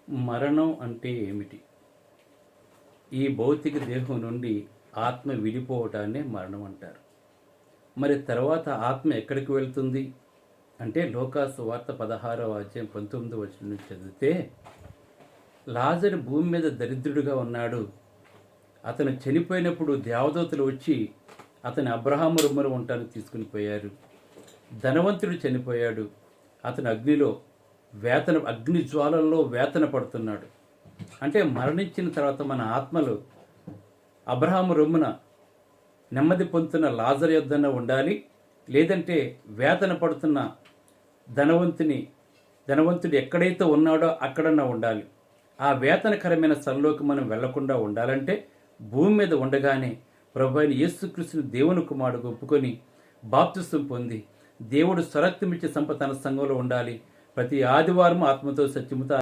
మరణం అంటే ఏమిటి? ఈ భౌతిక దేహం నుండి ఆత్మ విడిపోవటాన్నే మరణం అంటారు. మరి తర్వాత ఆత్మ ఎక్కడికి వెళ్తుంది అంటే లోకాసు వార్త 16వ అధ్యాయం 19వ వచనం నుంచి చదివితే, లాజరు భూమి మీద దరిద్రుడిగా ఉన్నాడు. అతను చనిపోయినప్పుడు దేవదూతలు వచ్చి అతని అబ్రహాము రొమ్మున ఉండటానికి తీసుకుని పోయారు. ధనవంతుడు చనిపోయాడు. అతను అగ్ని జ్వాలల్లో వేతన పడుతున్నాడు. అంటే మరణించిన తర్వాత మన ఆత్మలు అబ్రహాము రొమ్మున నెమ్మది పొందుతున్న లాజరు యొద్దన ఉండాలి, లేదంటే వేతన పడుతున్న ధనవంతుడు ఎక్కడైతే ఉన్నాడో అక్కడన్నా ఉండాలి. ఆ వేతనకరమైన స్థలంలోకి మనం వెళ్లకుండా ఉండాలంటే భూమి మీద ఉండగానే ప్రభువైన యేసుక్రీస్తుని దేవుని కుమారుడుగా ఒప్పుకొని బాప్తిసం పొంది దేవుడు స్వరక్తమిచ్చే సంపద తన సంఘంలో ఉండాలి. ప్రతి ఆదివారం ఆత్మతో సత్యముతో